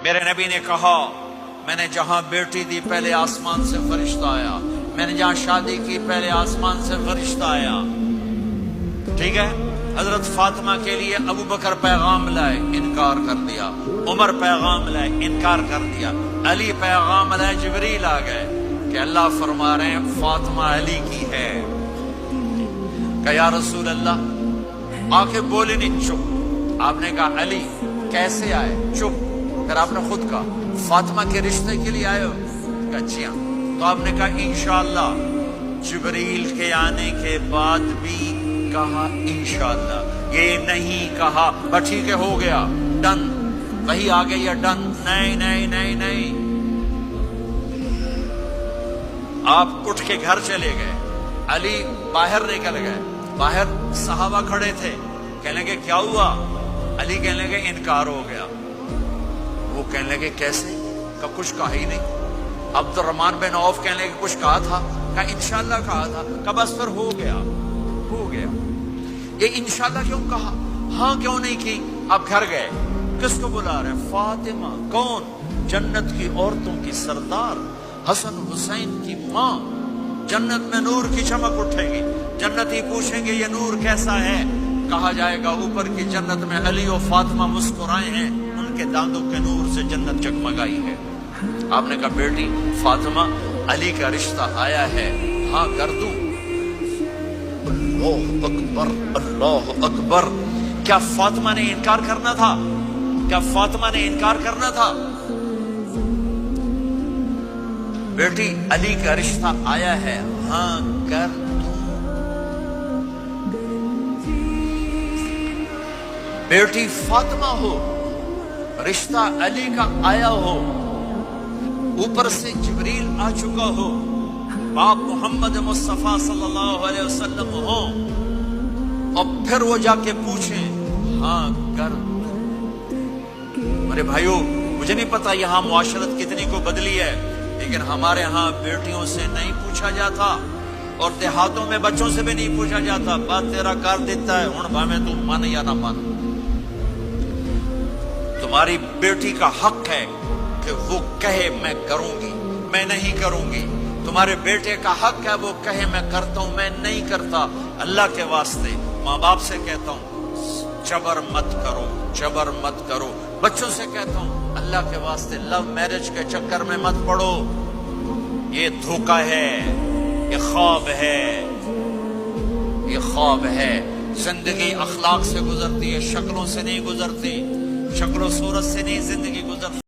میرے نبی نے کہا میں نے جہاں بیٹی دی پہلے آسمان سے فرشتہ آیا، میں نے جہاں شادی کی پہلے آسمان سے فرشتہ آیا. ٹھیک ہے. حضرت فاطمہ کے لیے ابو بکر پیغام لائے، انکار کر دیا. عمر پیغام لائے، انکار کر دیا. علی پیغام لائے، جبریل آ گئے کہ اللہ فرما رہے ہیں فاطمہ علی کی ہے. کہ یا رسول اللہ آ کے بولے نہیں، چپ. آپ نے کہا علی کیسے آئے؟ چپ. پھر آپ نے خود کہا فاطمہ کے رشتے کے لیے آئے ہو؟ کہ جی ہاں. تو آپ نے کہا انشاءاللہ. جبریل کے آنے کے بعد بھی کہا انشاءاللہ، یہ نہیں کہا بس ٹھیک ہے ہو گیا ڈن، وہی آ گئی ہے ڈن. نہیں نہیں نہیں نہیں. آپ اٹھ کے گھر چلے گئے، علی باہر نکل گئے. باہر صحابہ کھڑے تھے، کہنے لگے کیا ہوا؟ علی کہنے لگے انکار ہو گیا. وہ کہنے لگے کیسے؟ کہ کچھ کہا ہی نہیں. عبد الرحمن بن عوف کہنے لگے کچھ کہا تھا؟ کہ انشاءاللہ کہا تھا. کہ بس پھر ہو گیا ہو گیا. یہ انشاءاللہ کیوں کہا؟ ہاں کیوں نہیں کی؟ اب گھر گئے، کس کو بلا رہے ہیں؟ فاطمہ. کون؟ جنت کی عورتوں کی سردار، حسن حسین کی ماں. جنت میں نور کی چمک اٹھے گی. جنتی پوچھیں گے یہ نور کیسا ہے؟ کہا جائے گا اوپر کی جنت میں علی و فاطمہ مسکرائے ہیں، ان کے دانتوں کے نور سے جنت جگمگائی ہے. آپ نے کہا بیٹی فاطمہ علی کا رشتہ آیا ہے، ہاں کر دوں؟ اللہ اکبر اللہ اکبر. کیا فاطمہ نے انکار کرنا تھا؟ کیا فاطمہ نے انکار کرنا تھا؟ بیٹی علی کا رشتہ آیا ہے، ہاں کر دوں. بیٹی فاطمہ ہو، رشتہ علی کا آیا ہو، اوپر سے جبریل آ چکا ہو، باپ محمد مصطفیٰ صلی اللہ علیہ وسلم ہو، اور پھر وہ جا کے پوچھیں ہاں کر دوں. میرے بھائیو مجھے نہیں پتا یہاں معاشرت کتنی کو بدلی ہے، لیکن ہمارے ہاں بیٹیوں سے نہیں پوچھا جاتا، اور دیہاتوں میں بچوں سے بھی نہیں پوچھا جاتا. بات تیرا کر دیتا ہے ہن بھاویں تو مان یا نہ مان. تمہاری بیٹی کا حق ہے کہ وہ کہے میں کروں گی، میں نہیں کروں گی. تمہارے بیٹے کا حق ہے وہ کہے میں کرتا ہوں، میں نہیں کرتا. اللہ کے واسطے ماں باپ سے کہتا ہوں جبر مت کرو، جبر مت کرو. بچوں سے کہتا ہوں اللہ کے واسطے لو میرج کے چکر میں مت پڑو. یہ دھوکہ ہے، یہ خواب ہے، یہ خواب ہے. زندگی اخلاق سے گزرتی ہے، شکلوں سے نہیں گزرتی. شکل و صورت سے نہیں زندگی گزرتی.